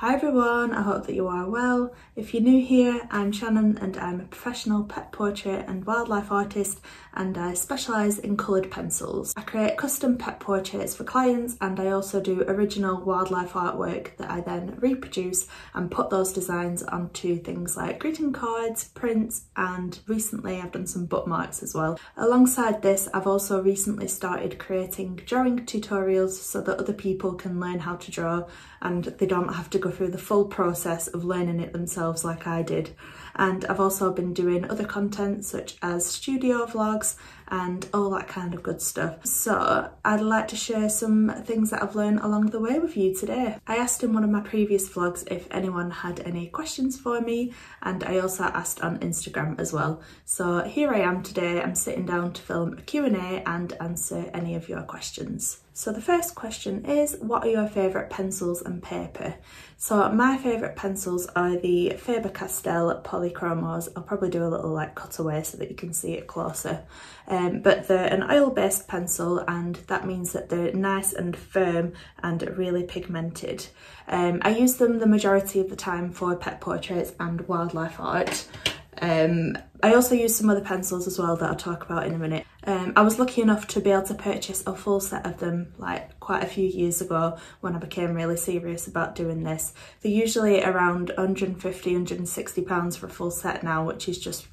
Hi everyone, I hope that you are well. If you're new here, I'm Shannon and I'm a professional pet portrait and wildlife artist, and I specialise in coloured pencils. I create custom pet portraits for clients, and I also do original wildlife artwork that I then reproduce and put those designs onto things like greeting cards, prints, and recently I've done some bookmarks as well. Alongside this, I've also recently started creating drawing tutorials so that other people can learn how to draw and they don't have to go through the full process of learning it themselves like I did. And I've also been doing other content such as studio vlogs and all that kind of good stuff. So I'd like to share some things that I've learned along the way with you today. I asked in one of my previous vlogs if anyone had any questions for me, and I also asked on Instagram as well. So here I am today, I'm sitting down to film a Q&A and answer any of your questions. So the first question is, what are your favourite pencils and paper? So my favourite pencils are the Faber Castell Polychromos. I'll probably do a little like cutaway so that you can see it closer. But they're an oil-based pencil, and that means that they're nice and firm and really pigmented. I use them the majority of the time for pet portraits and wildlife art. I also use some other pencils as well that I'll talk about in a minute. I was lucky enough to be able to purchase a full set of them like quite a few years ago when I became really serious about doing this. They're usually around £150, £160 for a full set now, which is just,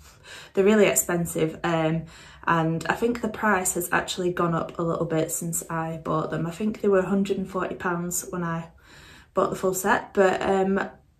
they're really expensive. And I think the price has actually gone up a little bit since I bought them. I think they were £140 when I bought the full set, but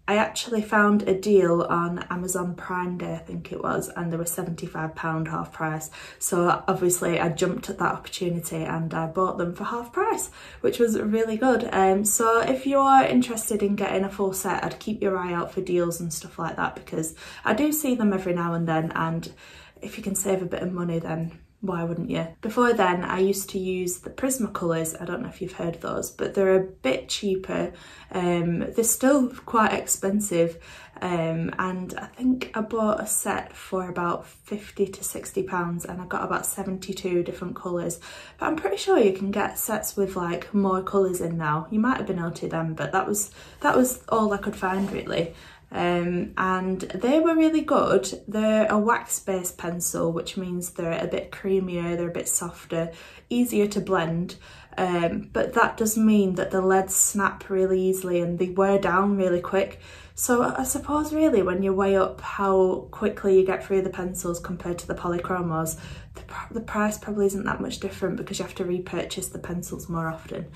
I actually found a deal on Amazon Prime Day, I think it was, and they were £75 half price. So obviously I jumped at that opportunity and I bought them for half price, which was really good. So if you are interested in getting a full set, I'd keep your eye out for deals and stuff like that, because I do see them every now and then, and if you can save a bit of money, then why wouldn't you? Before then, I used to use the Prismacolours. I don't know if you've heard of those, but they're a bit cheaper. They're still quite expensive, and I think I bought a set for about £50 to £60, and I got about 72 different colours. But I'm pretty sure you can get sets with like more colours in now. You might have been able to then, but that was all I could find really. And they were really good. They're a wax-based pencil, which means they're a bit creamier, they're a bit softer, easier to blend, but that does mean that the leads snap really easily and they wear down really quick. So I suppose really when you weigh up how quickly you get through the pencils compared to the Polychromos, the price probably isn't that much different because you have to repurchase the pencils more often.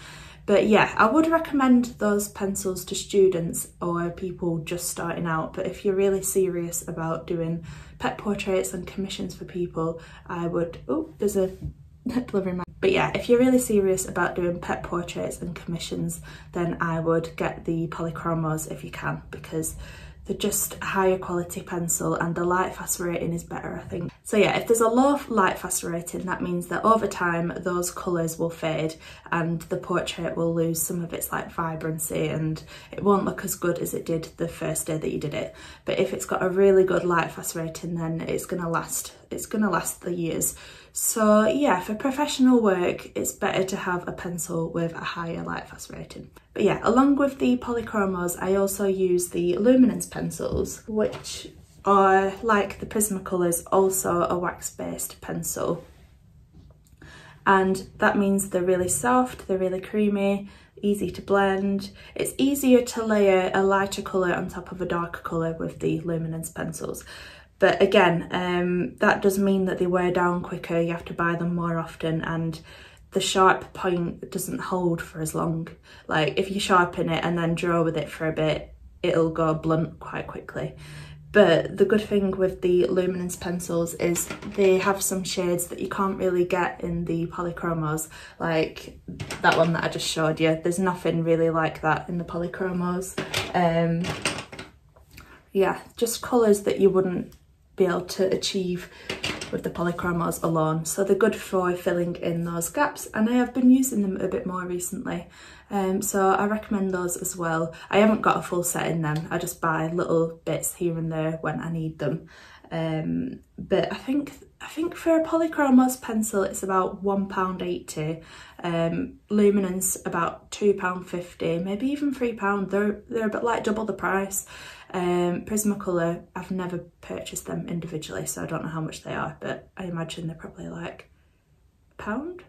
But yeah, I would recommend those pencils to students or people just starting out. But if you're really serious about doing pet portraits and commissions for people, I would, oh, there's a delivery man. But yeah, if you're really serious about doing pet portraits and commissions, then I would get the Polychromos if you can, because they're just a higher quality pencil and the light fast rating is better, I think. So yeah, if there's a low light fast rating, that means that over time those colours will fade and the portrait will lose some of its like vibrancy and it won't look as good as it did the first day that you did it. But if it's got a really good light fast rating, then it's gonna last the years. So yeah, for professional work, it's better to have a pencil with a higher light fast rating. But yeah, along with the Polychromos, I also use the Luminance pencils, which are like the Prismacolours, also a wax-based pencil. And that means they're really soft, they're really creamy, easy to blend. It's easier to layer a lighter colour on top of a darker colour with the Luminance pencils. But again, that does mean that they wear down quicker, you have to buy them more often, and the sharp point doesn't hold for as long. Like if you sharpen it and then draw with it for a bit, it'll go blunt quite quickly. But the good thing with the Luminance pencils is they have some shades that you can't really get in the Polychromos, like that one that I just showed you. There's nothing really like that in the Polychromos. Yeah, just colours that you wouldn't be able to achieve with the Polychromos alone. So they're good for filling in those gaps, and I have been using them a bit more recently. So I recommend those as well. I haven't got a full set in them, I just buy little bits here and there when I need them. but I think for a Polychromos pencil it's about £1.80, Luminance about £2.50, maybe even £3. They're a bit like double the price. Prismacolour, I've never purchased them individually, so I don't know how much they are, but I imagine they're probably like £1.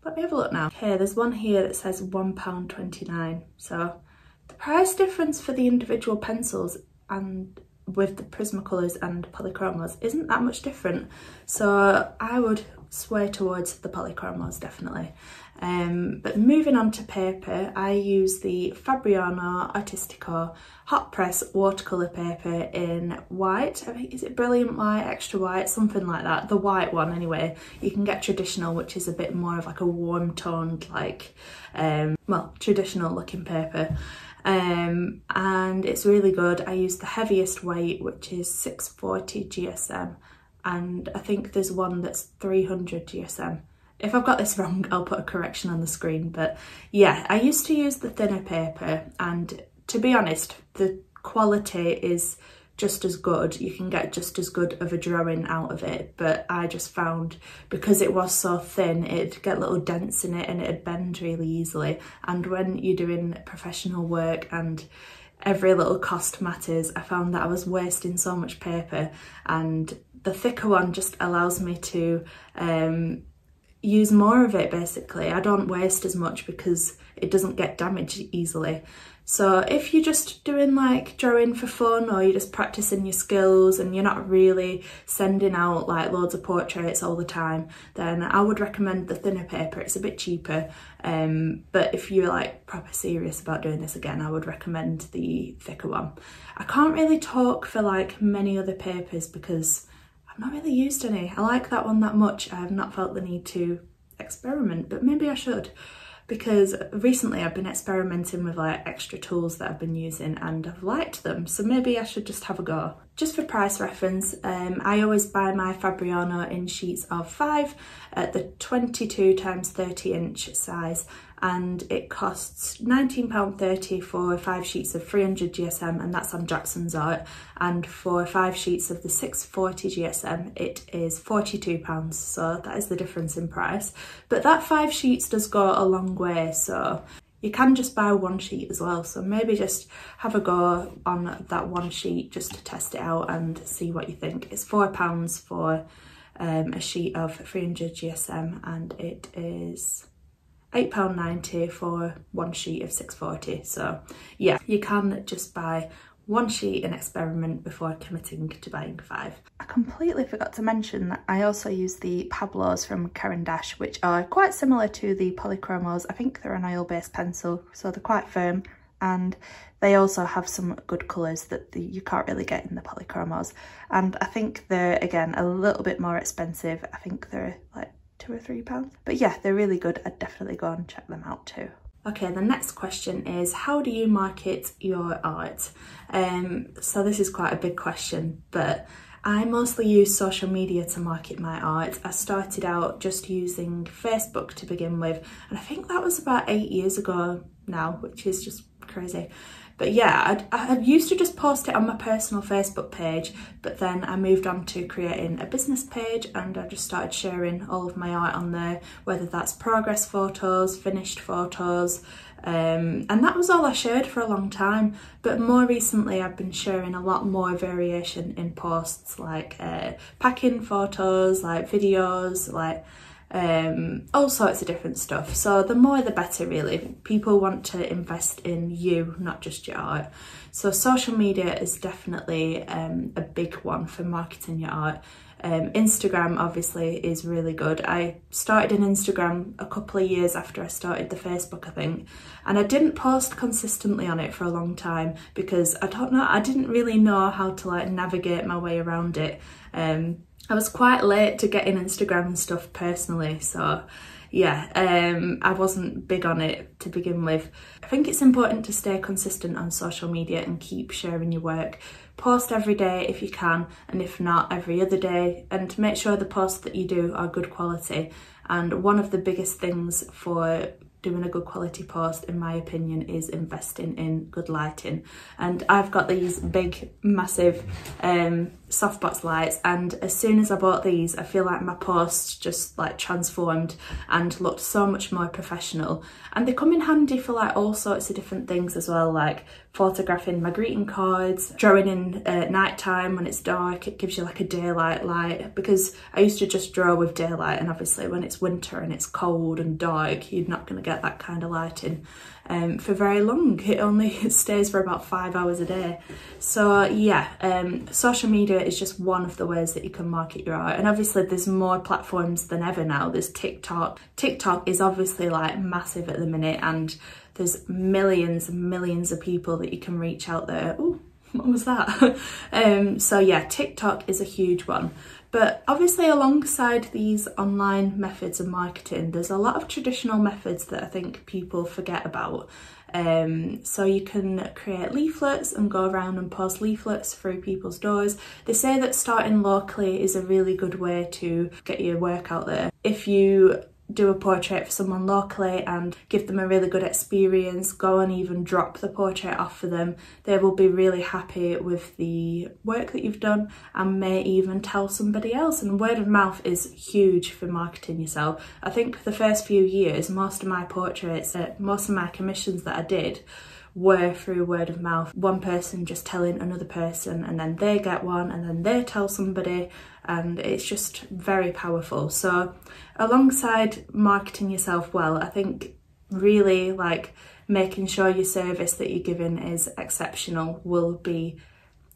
Let me have a look now. Okay, there's one here that says £1.29, so the price difference for the individual pencils and with the Prismacolours and Polychromos isn't that much different, so I would sway towards the Polychromos definitely. But moving on to paper, I use the Fabriano Artistico hot press watercolour paper in white. I think, is it brilliant white, extra white, something like that, the white one anyway. You can get traditional, which is a bit more of like a warm toned, like well, traditional looking paper. And it's really good. I use the heaviest weight, which is 640 GSM, and I think there's one that's 300 GSM. If I've got this wrong, I'll put a correction on the screen, but yeah, I used to use the thinner paper, and to be honest, the quality is just as good. You can get just as good of a drawing out of it, but I just found because it was so thin, it'd get little dents in it and it'd bend really easily. And when you're doing professional work and every little cost matters, I found that I was wasting so much paper, and the thicker one just allows me to use more of it basically. I don't waste as much because it doesn't get damaged easily. So if you're just doing like drawing for fun, or you're just practicing your skills and you're not really sending out like loads of portraits all the time, then I would recommend the thinner paper. It's a bit cheaper, but if you're like proper serious about doing this again, I would recommend the thicker one. I can't really talk for like many other papers because I've not really used any. I like that one that much. I have not felt the need to experiment, but maybe I should, because recently I've been experimenting with like extra tools that I've been using and I've liked them, so maybe I should just have a go. Just for price reference, I always buy my Fabriano in sheets of 5 at the 22 x 30 inch size, and it costs £19.30 for 5 sheets of 300 GSM, and that's on Jackson's Art, and for 5 sheets of the 640 GSM it is £42, so that is the difference in price. But that 5 sheets does go a long way, so you can just buy one sheet as well, so maybe just have a go on that one sheet just to test it out and see what you think. It's £4 for a sheet of 300 GSM, and it is £8.90 for one sheet of 640. So yeah, you can just buy one sheet and experiment before committing to buying 5. I completely forgot to mention that I also use the Pablos from Caran, which are quite similar to the Polychromos. I think they're an oil-based pencil, so they're quite firm, and they also have some good colours that you can't really get in the Polychromos. And I think they're, again, a little bit more expensive. I think they're like £2 or £3, but yeah, they're really good. I'd definitely go and check them out too. Okay, the next question is, how do you market your art? So this is quite a big question, but I mostly use social media to market my art. I started out just using Facebook to begin with, and I think that was about 8 years ago now, which is just crazy. But yeah, I used to just post it on my personal Facebook page, but then I moved on to creating a business page, and I just started sharing all of my art on there, whether that's progress photos, finished photos, and that was all I shared for a long time. But more recently I've been sharing a lot more variation in posts, like packing photos, like videos, like all sorts of different stuff. So the more the better, really. People want to invest in you, not just your art. So social media is definitely a big one for marketing your art. Instagram obviously is really good. I started an Instagram a couple of years after I started the Facebook, I think, and I didn't post consistently on it for a long time because I didn't really know how to like navigate my way around it. I was quite late to getting Instagram and stuff personally, so yeah, I wasn't big on it to begin with. I think it's important to stay consistent on social media and keep sharing your work. Post every day if you can, and if not, every other day, and make sure the posts that you do are good quality. And one of the biggest things for doing a good quality post, in my opinion, is investing in good lighting. And I've got these big, massive softbox lights, and as soon as I bought these, I feel like my posts just like transformed and looked so much more professional. And they come in handy for like all sorts of different things as well, like photographing my greeting cards, drawing in at night time when it's dark. It gives you like a daylight light, because I used to just draw with daylight, and obviously when it's winter and it's cold and dark, you're not going to get that kind of lighting for very long. It only stays for about 5 hours a day. So yeah, social media is just one of the ways that you can market your art, and obviously there's more platforms than ever now. There's TikTok. TikTok is obviously like massive at the minute, and there's millions and millions of people that you can reach out there. Oh, what was that? So yeah, TikTok is a huge one. But obviously alongside these online methods of marketing, there's a lot of traditional methods that I think people forget about. So you can create leaflets and go around and post leaflets through people's doors. They say that starting locally is a really good way to get your work out there. If you do a portrait for someone locally and give them a really good experience, go and even drop the portrait off for them, they will be really happy with the work that you've done and may even tell somebody else. And word of mouth is huge for marketing yourself. I think for the first few years, most of my portraits, most of my commissions that I did were through word of mouth. One person just telling another person, and then they get one, and then they tell somebody, and it's just very powerful. So alongside marketing yourself well, I think really like making sure your service that you're giving is exceptional will be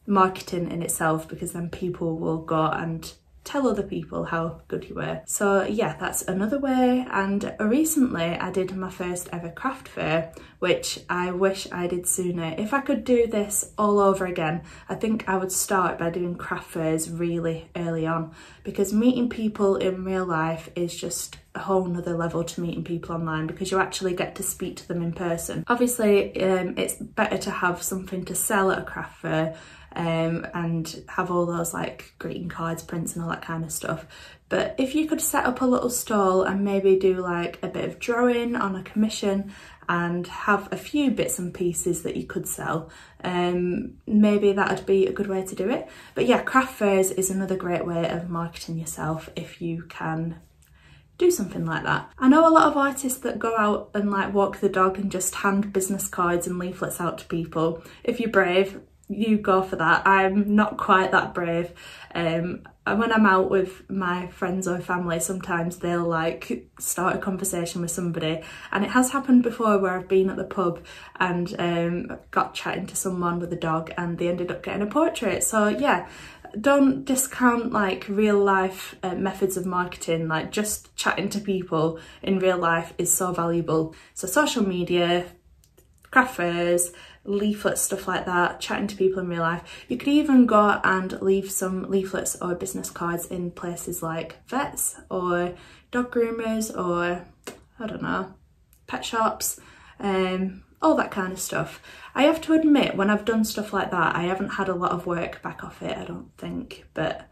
marketing in itself, because then people will go and tell other people how good you were. So yeah, that's another way. And recently I did my first ever craft fair, which I wish I did sooner. If I could do this all over again, I think I would start by doing craft fairs really early on, because meeting people in real life is just a whole nother level to meeting people online, because you actually get to speak to them in person. Obviously it's better to have something to sell at a craft fair, and have all those like greeting cards, prints and all that kind of stuff. But if you could set up a little stall and maybe do like a bit of drawing on a commission and have a few bits and pieces that you could sell, maybe that would be a good way to do it. But yeah, craft fairs is another great way of marketing yourself if you can do something like that. I know a lot of artists that go out and like walk the dog and just hand business cards and leaflets out to people. If you're brave, you go for that. I'm not quite that brave. When I'm out with my friends or family, sometimes they'll like start a conversation with somebody, and it has happened before where I've been at the pub and got chatting to someone with a dog and they ended up getting a portrait. So yeah, don't discount like real life methods of marketing. Like just chatting to people in real life is so valuable. So social media, craft fairs, leaflets, stuff like that, chatting to people in real life. You could even go and leave some leaflets or business cards in places like vets or dog groomers or, I don't know, pet shops, all that kind of stuff. I have to admit, when I've done stuff like that, I haven't had a lot of work back off it, I don't think, but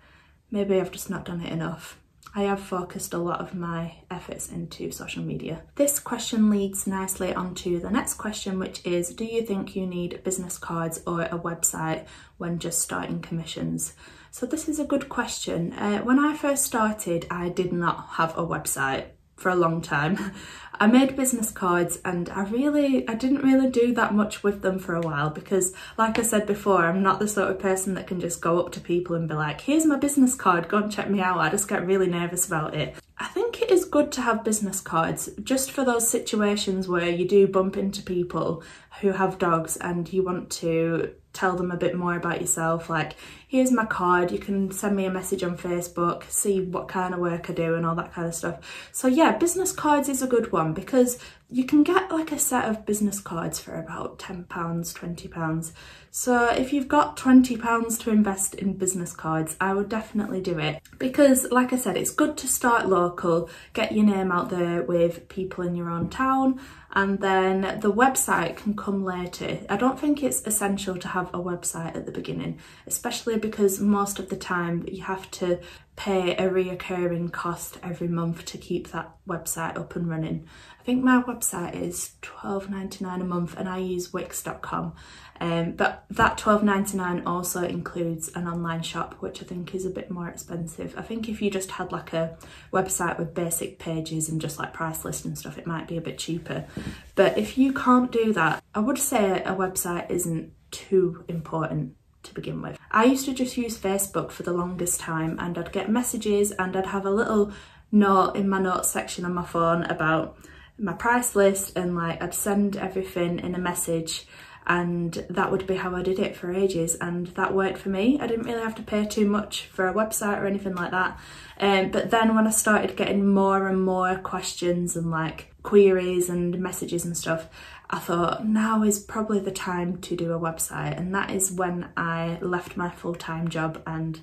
maybe I've just not done it enough. I have focused a lot of my efforts into social media. This question leads nicely onto the next question, which is, do you think you need business cards or a website when just starting commissions? So this is a good question. When I first started, I did not have a website for a long time. I made business cards and I didn't really do that much with them for a while, because like I said before, I'm not the sort of person that can just go up to people and be like, here's my business card, go and check me out. I just get really nervous about it. I think it is good to have business cards just for those situations where you do bump into people who have dogs and you want to tell them a bit more about yourself, like, here's my card, you can send me a message on Facebook, see what kind of work I do and all that kind of stuff. So yeah, business cards is a good one, because you can get like a set of business cards for about £10, £20. So if you've got £20 to invest in business cards, I would definitely do it, because like I said, it's good to start local, get your name out there with people in your own town, and then the website can come later. I don't think it's essential to have a website at the beginning, especially because most of the time you have to pay a reoccurring cost every month to keep that website up and running. I think my website is £12.99 a month and I use Wix.com. But that £12.99 also includes an online shop, which I think is a bit more expensive. I think if you just had like a website with basic pages and just like price list and stuff, it might be a bit cheaper. But if you can't do that, I would say a website isn't too important to begin with. I used to just use Facebook for the longest time, and I'd get messages and I'd have a little note in my notes section on my phone about my price list, and like I'd send everything in a message, and that would be how I did it for ages, and that worked for me. I didn't really have to pay too much for a website or anything like that. But then when I started getting more and more questions and like queries and messages and stuff, I thought now is probably the time to do a website, and that is when I left my full-time job and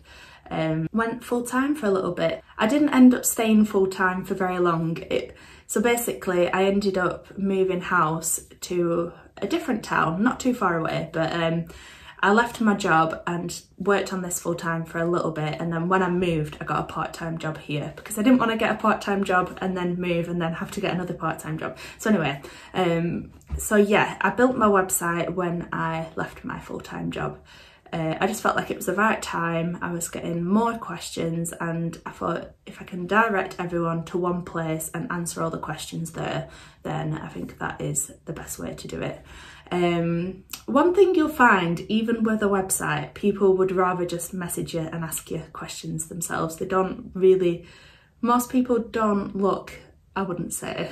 went full-time for a little bit. I didn't end up staying full-time for very long. So basically I ended up moving house to a different town, not too far away, but I left my job and worked on this full-time for a little bit, and then when I moved I got a part-time job here because I didn't want to get a part-time job and then move and then have to get another part-time job. So anyway, so yeah, I built my website when I left my full-time job. I just felt like it was the right time. I was getting more questions, and I thought if I can direct everyone to one place and answer all the questions there, then I think that is the best way to do it. One thing you'll find, even with a website, people would rather just message you and ask you questions themselves. They don't really, most people don't look, I wouldn't say.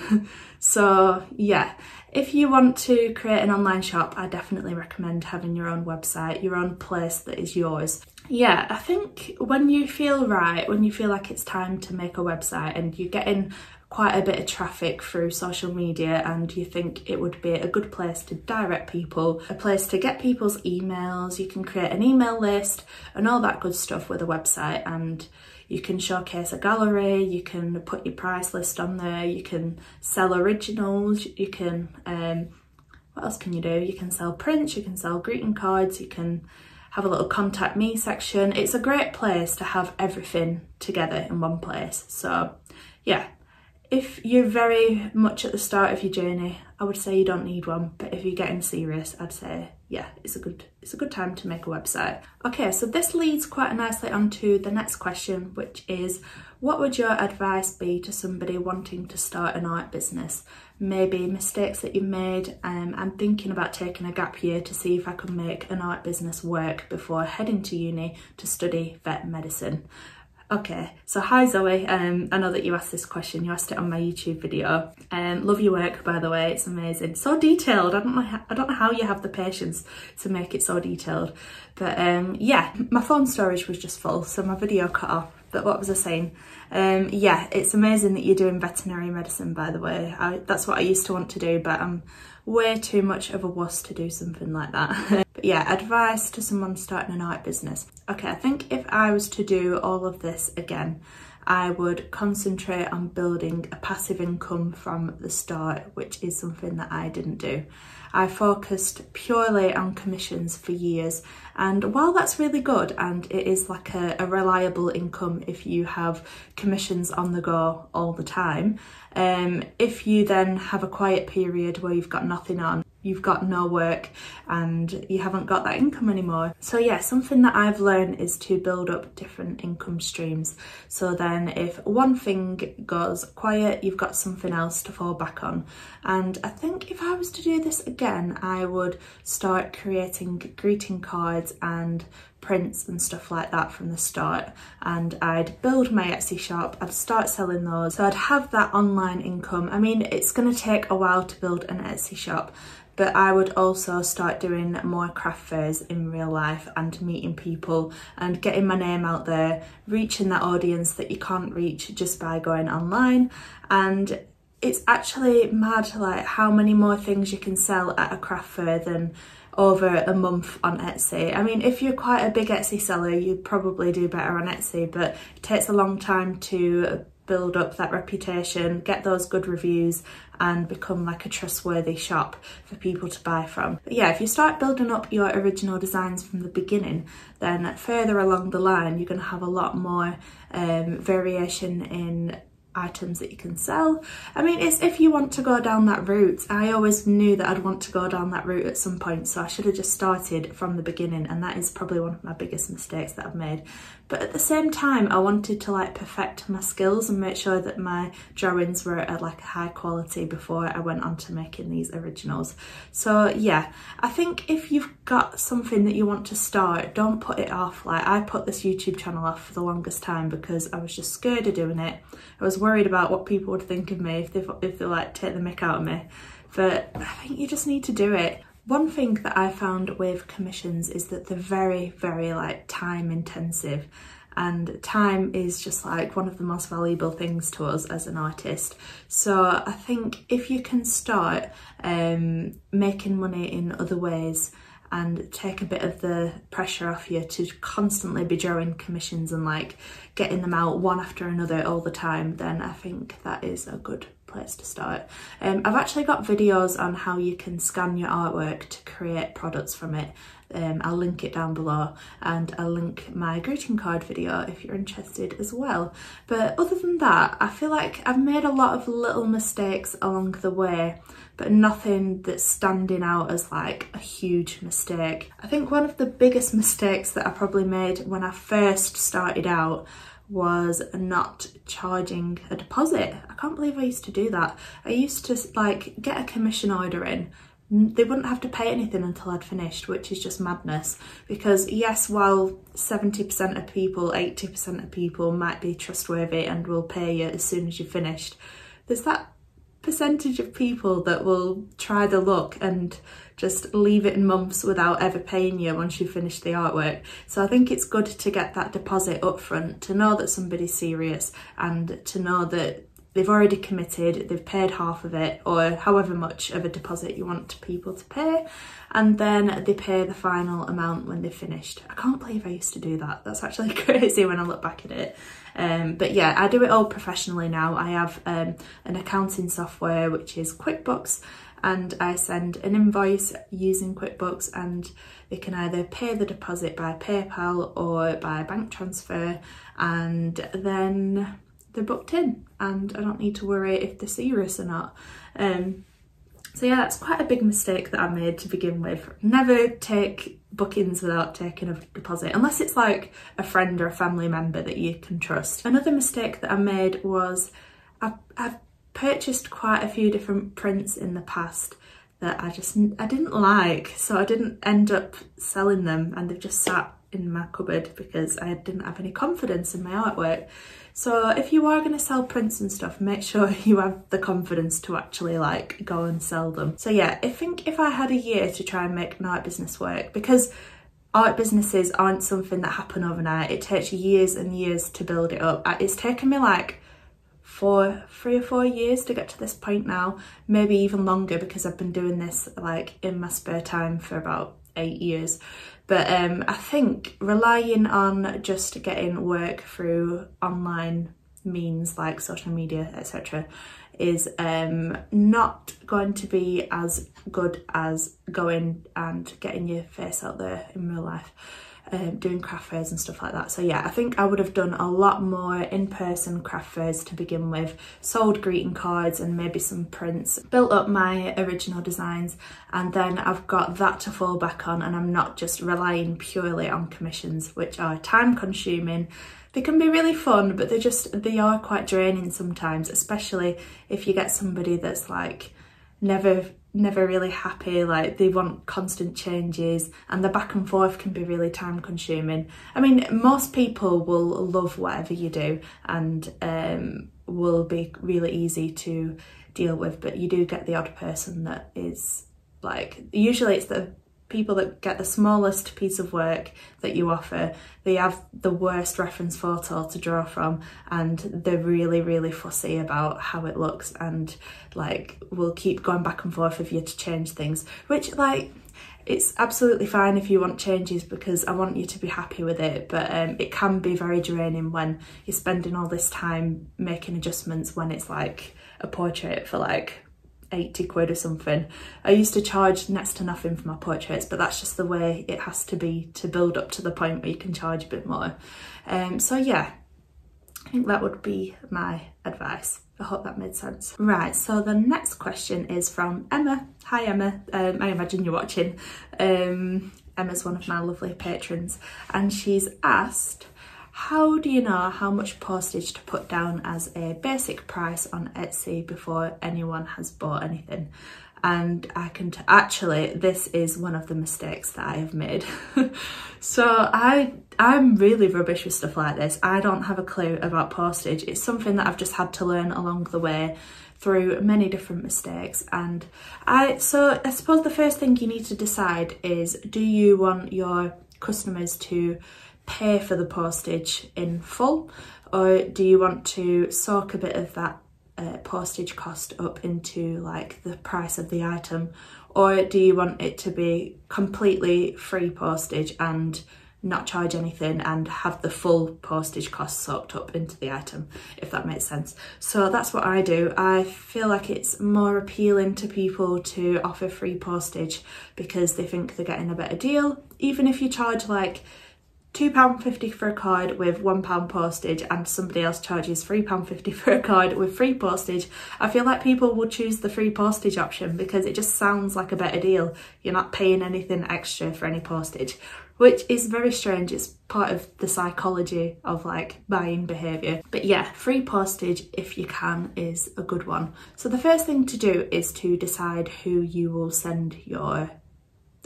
So yeah, if you want to create an online shop, I definitely recommend having your own website, your own place that is yours. Yeah, I think when you feel right, when you feel like it's time to make a website and you're getting quite a bit of traffic through social media and you think it would be a good place to direct people, a place to get people's emails, you can create an email list and all that good stuff with a website, and you can showcase a gallery, you can put your price list on there, you can sell originals, you can, what else can you do? You can sell prints, you can sell greeting cards, you can have a little contact me section. It's a great place to have everything together in one place. So yeah, if you're very much at the start of your journey, I would say you don't need one, but if you're getting serious, I'd say yeah, it's a good time to make a website. Okay, so this leads quite nicely onto the next question, which is, what would your advice be to somebody wanting to start an art business? Maybe mistakes that you've made. I'm thinking about taking a gap year to see if I can make an art business work before heading to uni to study vet medicine. Okay, so hi Zoe, I know that you asked this question, you asked it on my YouTube video. Love your work, by the way, it's amazing. So detailed, I don't know how you have the patience to make it so detailed. But yeah, my phone storage was just full, so my video cut off. But what was I saying? Yeah, it's amazing that you're doing veterinary medicine, by the way. That's what I used to want to do, but I'm way too much of a wuss to do something like that. But yeah, advice to someone starting an art business. Okay, I think if I was to do all of this again, I would concentrate on building a passive income from the start, which is something that I didn't do. I focused purely on commissions for years, and while that's really good and it is like a reliable income if you have commissions on the go all the time, if you then have a quiet period where you've got nothing on, you've got no work and you haven't got that income anymore. So yeah, something that I've learned is to build up different income streams. So then if one thing goes quiet, you've got something else to fall back on. And I think if I was to do this again, I would start creating greeting cards and prints and stuff like that from the start, and I'd build my Etsy shop, I'd start selling those, so I'd have that online income. I mean, it's going to take a while to build an Etsy shop, but I would also start doing more craft fairs in real life and meeting people and getting my name out there, reaching that audience that you can't reach just by going online. And it's actually mad like how many more things you can sell at a craft fair than over a month on Etsy. I mean, if you're quite a big Etsy seller, you'd probably do better on Etsy, but it takes a long time to build up that reputation, get those good reviews, and become like a trustworthy shop for people to buy from. But yeah, if you start building up your original designs from the beginning, then further along the line you're going to have a lot more variation in items that you can sell. I mean, it's if you want to go down that route. I always knew that I'd want to go down that route at some point, so I should have just started from the beginning, and that is probably one of my biggest mistakes that I've made. But at the same time, I wanted to like perfect my skills and make sure that my drawings were at like a high quality before I went on to making these originals. So yeah, I think if you've got something that you want to start, don't put it off. Like, I put this YouTube channel off for the longest time because I was just scared of doing it. I was worried about what people would think of me if they like take the mick out of me. But I think you just need to do it. One thing that I found with commissions is that they're very, very like time intensive, and time is just like one of the most valuable things to us as an artist. So I think if you can start making money in other ways and take a bit of the pressure off you to constantly be drawing commissions and like getting them out one after another all the time, then I think that is a good place to start. I've actually got videos on how you can scan your artwork to create products from it. I'll link it down below, and I'll link my greeting card video if you're interested as well. But other than that, I feel like I've made a lot of little mistakes along the way, but nothing that's standing out as like a huge mistake. I think one of the biggest mistakes that I probably made when I first started out was not charging a deposit. I can't believe I used to do that. I used to like get a commission order in. They wouldn't have to pay anything until I'd finished, which is just madness. Because yes, while 70% of people, 80% of people might be trustworthy and will pay you as soon as you're finished, there's that percentage of people that will try the luck and just leave it in months without ever paying you once you've finished the artwork. So I think it's good to get that deposit up front, to know that somebody's serious and to know that they've already committed, they've paid half of it or however much of a deposit you want people to pay, and then they pay the final amount when they're finished. I can't believe I used to do that. That's actually crazy when I look back at it. But yeah, I do it all professionally now. I have an accounting software which is QuickBooks, and I send an invoice using QuickBooks, and they can either pay the deposit by PayPal or by bank transfer, and then they're booked in and I don't need to worry if they're serious or not. So yeah, that's quite a big mistake that I made to begin with. Never take bookings without taking a deposit, unless it's like a friend or a family member that you can trust. Another mistake that I made was I've purchased quite a few different prints in the past that I didn't like, so I didn't end up selling them, and they've just sat in my cupboard because I didn't have any confidence in my artwork. So if you are going to sell prints and stuff, make sure you have the confidence to actually like go and sell them. So yeah, I think if I had a year to try and make an art business work, because art businesses aren't something that happen overnight, it takes years and years to build it up. It's taken me like 3 or 4 years to get to this point now, maybe even longer, because I've been doing this like in my spare time for about 8 years. But I think relying on just getting work through online means like social media, etc., is not going to be as good as going and getting your face out there in real life, doing craft fairs and stuff like that. So yeah, I think I would have done a lot more in-person craft fairs to begin with, sold greeting cards and maybe some prints, built up my original designs, and then I've got that to fall back on, and I'm not just relying purely on commissions, which are time consuming. They can be really fun, but they are quite draining sometimes, especially if you get somebody that's like never really happy, like they want constant changes, and the back and forth can be really time consuming. I mean, most people will love whatever you do and will be really easy to deal with, but you do get the odd person that is like, usually it's the people that get the smallest piece of work that you offer. They have the worst reference photo to draw from, and they're really fussy about how it looks, and like will keep going back and forth with you to change things, which like it's absolutely fine if you want changes because I want you to be happy with it, but it can be very draining when you're spending all this time making adjustments when it's like a portrait for like 80 quid or something. I used to charge next to nothing for my portraits, but that's just the way it has to be to build up to the point where you can charge a bit more. So yeah, I think that would be my advice. I hope that made sense. Right, so the next question is from Emma. Hi Emma, I imagine you're watching. Emma's one of my lovely patrons, and she's asked, how do you know how much postage to put down as a basic price on Etsy before anyone has bought anything? And I can actually, this is one of the mistakes that I have made. So I'm really rubbish with stuff like this. I don't have a clue about postage. It's something that I've just had to learn along the way through many different mistakes. And so I suppose the first thing you need to decide is, do you want your customers to pay for the postage in full, or do you want to soak a bit of that postage cost up into like the price of the item, or do you want it to be completely free postage and not charge anything and have the full postage cost soaked up into the item, if that makes sense? So that's what I do. I feel like it's more appealing to people to offer free postage because they think they're getting a better deal. Even if you charge like £2.50 for a card with £1 postage and somebody else charges £3.50 for a card with free postage, I feel like people will choose the free postage option because it just sounds like a better deal. You're not paying anything extra for any postage, which is very strange. It's part of the psychology of like buying behaviour. But yeah, free postage if you can is a good one. So the first thing to do is to decide who you will send your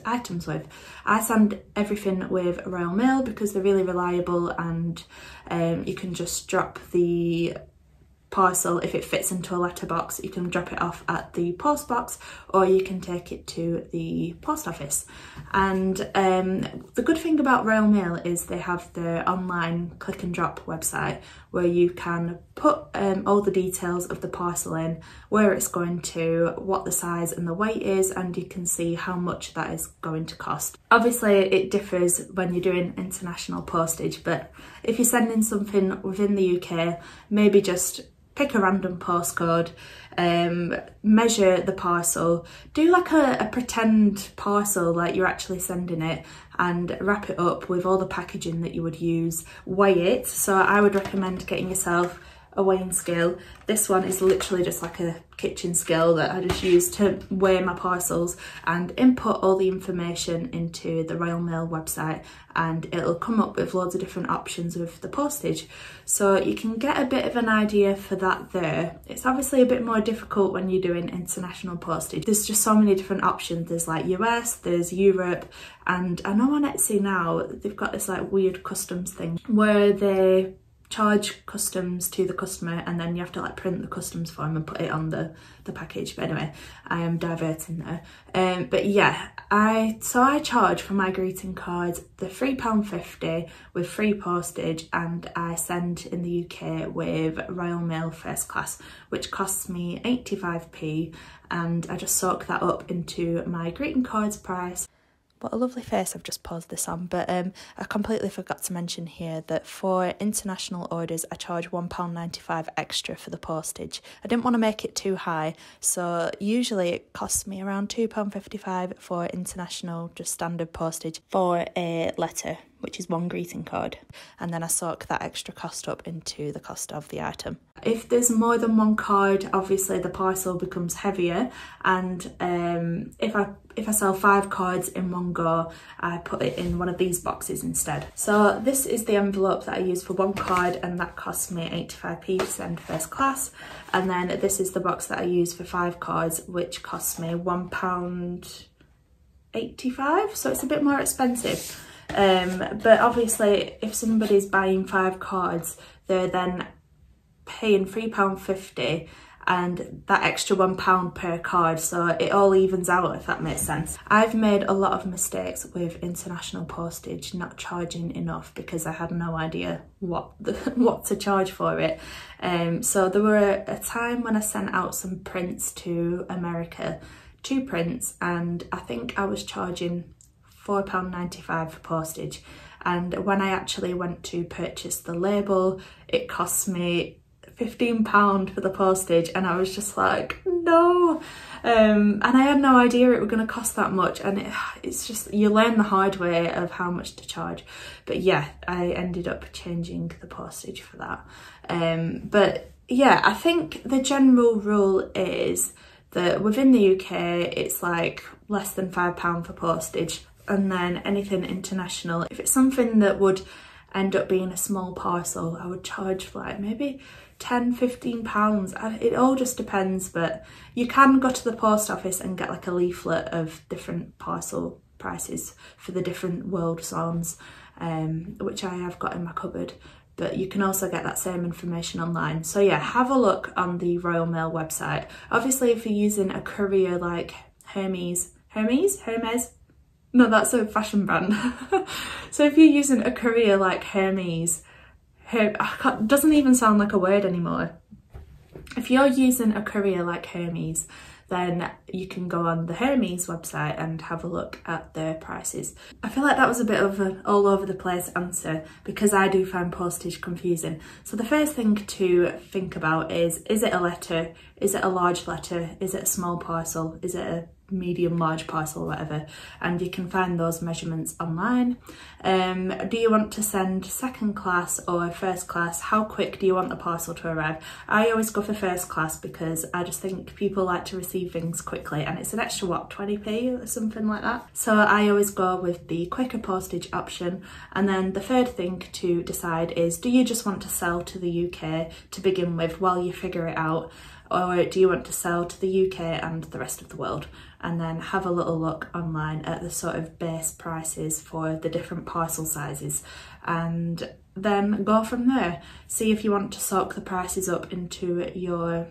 items with. I send everything with Royal Mail because they're really reliable, and you can just drop the parcel. If it fits into a letterbox, you can drop it off at the post box, or you can take it to the post office. And the good thing about Royal Mail is they have their online click and drop website where you can put all the details of the parcel in, where it's going to, what the size and the weight is, and you can see how much that is going to cost. Obviously it differs when you're doing international postage, but if you're sending something within the UK, maybe just pick a random postcode, measure the parcel, do like a pretend parcel like you're actually sending it, and wrap it up with all the packaging that you would use. Weigh it. So I would recommend getting yourself a weighing scale. This one is literally just like a kitchen scale that I just use to weigh my parcels, and input all the information into the Royal Mail website, and it'll come up with loads of different options with the postage. So you can get a bit of an idea for that there. It's obviously a bit more difficult when you're doing international postage. There's just so many different options. There's like US, there's Europe, and I know on Etsy now they've got this like weird customs thing where they charge customs to the customer, and then you have to like print the customs form and put it on the package. But anyway, I am diverting there. But yeah, I charge for my greeting cards the £3.50 with free postage, and I send in the UK with Royal Mail first class, which costs me 85p, and I just soak that up into my greeting cards price. What a lovely face I've just paused this on, but I completely forgot to mention here that for international orders I charge £1.95 extra for the postage. I didn't want to make it too high, so usually it costs me around £2.55 for international, just standard postage for a letter, which is one greeting card, and then I soak that extra cost up into the cost of the item. If there's more than one card, obviously the parcel becomes heavier, and if I sell 5 cards in one go, I put it in one of these boxes instead. So this is the envelope that I use for one card, and that costs me 85p to send first class. And then this is the box that I use for 5 cards, which costs me £1.85, so it's a bit more expensive. But obviously if somebody's buying 5 cards, they're then paying £3.50 and that extra £1 per card, so it all evens out, if that makes sense. I've made a lot of mistakes with international postage, not charging enough because I had no idea what to charge for it. So there were a time when I sent out some prints to America 2 prints, and I think I was charging £4.95 for postage. And when I actually went to purchase the label, it cost me £15 for the postage, and I was just like, no. And I had no idea it was going to cost that much, and it's just, you learn the hard way of how much to charge. But yeah, I ended up changing the postage for that. But yeah, I think the general rule is that within the UK it's like less than £5 for postage, and then anything international, if it's something that would end up being a small parcel, I would charge like maybe £10–15. It all just depends, but you can go to the post office and get like a leaflet of different parcel prices for the different world zones, which I have got in my cupboard. But you can also get that same information online. So yeah, have a look on the Royal Mail website. Obviously, if you're using a courier like Hermes? No, that's a fashion brand. So if you're using a courier like Hermes, doesn't even sound like a word anymore. If you're using a courier like Hermes, then you can go on the Hermes website and have a look at their prices. I feel like that was a bit of an all over the place answer, because I do find postage confusing. So the first thing to think about is it a letter? Is it a large letter? Is it a small parcel? Is it a medium, large parcel, whatever? And you can find those measurements online. Do you want to send second class or first class? How quick do you want the parcel to arrive? I always go for first class because I just think people like to receive things quickly, and it's an extra, what, 20p or something like that. So I always go with the quicker postage option. And then the third thing to decide is, do you just want to sell to the UK to begin with while you figure it out? Or do you want to sell to the UK and the rest of the world? And then have a little look online at the sort of base prices for the different parcel sizes, and then go from there. See if you want to soak the prices up into your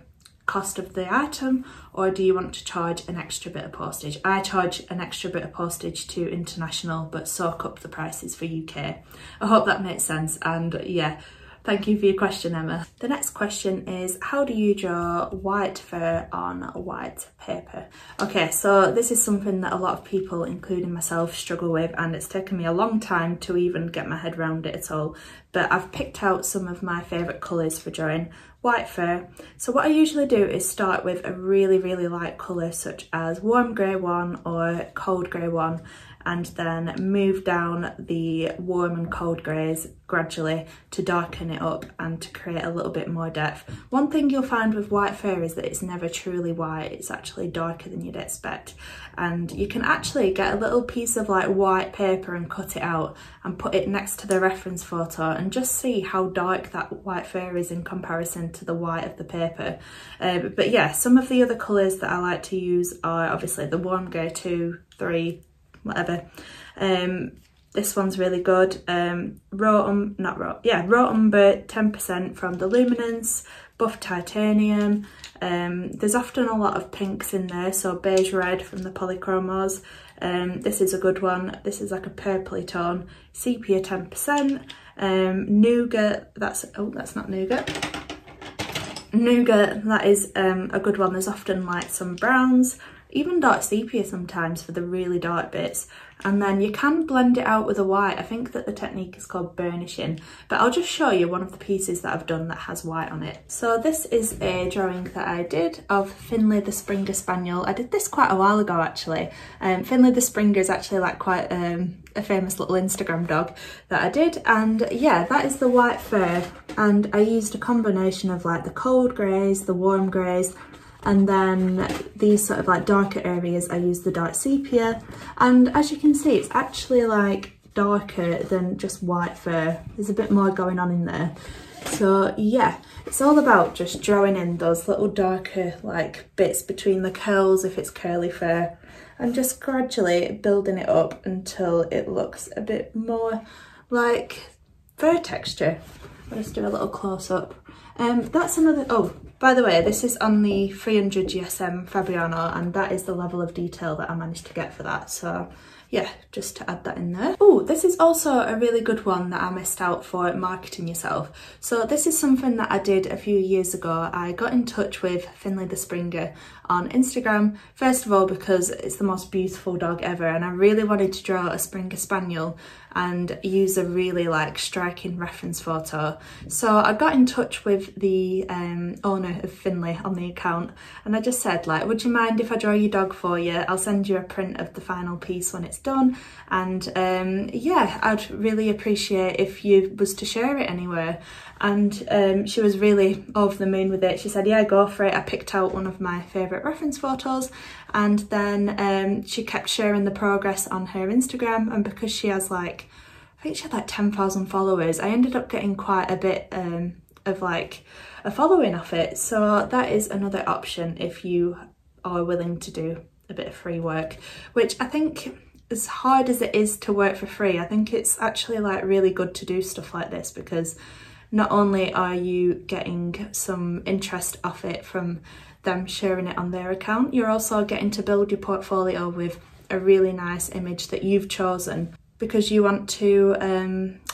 cost of the item, or do you want to charge an extra bit of postage? I charge an extra bit of postage to international, but soak up the prices for UK. I hope that makes sense, and yeah, thank you for your question, Emma. The next question is, how do you draw white fur on white paper? Okay, so this is something that a lot of people, including myself, struggle with, and it's taken me a long time to even get my head around it at all. But I've picked out some of my favourite colours for drawing white fur. So what I usually do is start with a really, really light colour, such as warm grey one or cold grey one, and then move down the warm and cold greys gradually to darken it up and to create a little bit more depth. One thing you'll find with white fur is that it's never truly white, it's actually darker than you'd expect. And you can actually get a little piece of like white paper and cut it out and put it next to the reference photo and just see how dark that white fur is in comparison to the white of the paper. But yeah, some of the other colours that I like to use are obviously the warm grey 2, 3, whatever. This one's really good. Raw Umber 10% from the Luminance, Buff Titanium. There's often a lot of pinks in there, so beige red from the Polychromos. This is a good one. This is like a purpley tone. Sepia 10%. Nougat, that's not nougat. Nougat, that is a good one. There's often like some browns, even dark sepia sometimes for the really dark bits. And then you can blend it out with a white. I think that the technique is called burnishing, but I'll just show you one of the pieces that I've done that has white on it. So this is a drawing that I did of Finley the Springer Spaniel. I did this quite a while ago actually. Finley the Springer is actually like quite a famous little Instagram dog that I did, and yeah, that is the white fur. And I used a combination of like the cold greys, the warm greys, and then these sort of like darker areas I use the dark sepia. And as you can see, it's actually like darker than just white fur. There's a bit more going on in there. So yeah, it's all about just drawing in those little darker like bits between the curls if it's curly fur, and just gradually building it up until it looks a bit more like fur texture. I'll just do a little close up. That's another, oh, by the way, this is on the 300 GSM Fabriano, and that is the level of detail that I managed to get for that. So yeah, just to add that in there. Oh, this is also a really good one that I missed out for marketing yourself. So this is something that I did a few years ago. I got in touch with Finley the Springer on Instagram, first of all because it's the most beautiful dog ever and I really wanted to draw a Springer Spaniel and use a really like striking reference photo. So I got in touch with the owner of Finley on the account and I just said like, would you mind if I draw your dog for you? I'll send you a print of the final piece when it's done, and yeah, I'd really appreciate if you was to share it anywhere. And she was really over the moon with it. She said, yeah, go for it. I picked out one of my favourite reference photos, and then she kept sharing the progress on her Instagram, and because she has like, I think she had like 10,000 followers, I ended up getting quite a bit of like a following off it. So that is another option if you are willing to do a bit of free work, which I think, as hard as it is to work for free, I think it's actually like really good to do stuff like this, because not only are you getting some interest off it from them sharing it on their account, you're also getting to build your portfolio with a really nice image that you've chosen because you want to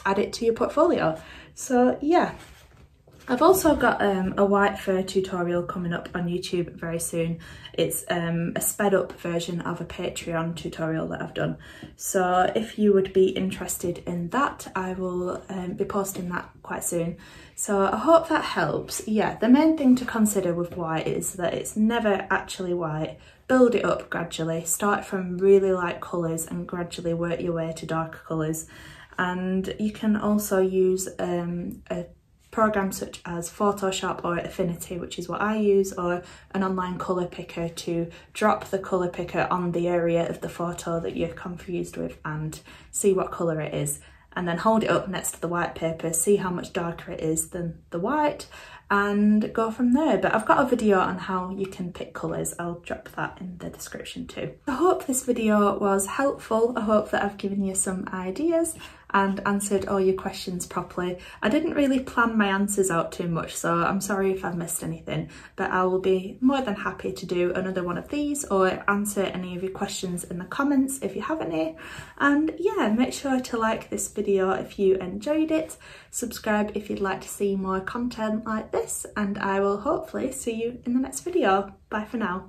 add it to your portfolio. So yeah. I've also got a white fur tutorial coming up on YouTube very soon. It's a sped up version of a Patreon tutorial that I've done. So if you would be interested in that, I will be posting that quite soon. So I hope that helps. Yeah, the main thing to consider with white is that it's never actually white. Build it up gradually. Start from really light colours and gradually work your way to darker colours. And you can also use a programs such as Photoshop or Affinity, which is what I use, or an online colour picker to drop the colour picker on the area of the photo that you're confused with and see what colour it is, and then hold it up next to the white paper, see how much darker it is than the white, and go from there. But I've got a video on how you can pick colours. I'll drop that in the description too. I hope this video was helpful. I hope that I've given you some ideas and answered all your questions properly. I didn't really plan my answers out too much, so I'm sorry if I've missed anything, but I will be more than happy to do another one of these or answer any of your questions in the comments if you have any. And yeah, make sure to like this video if you enjoyed it, subscribe if you'd like to see more content like this, and I will hopefully see you in the next video. Bye for now.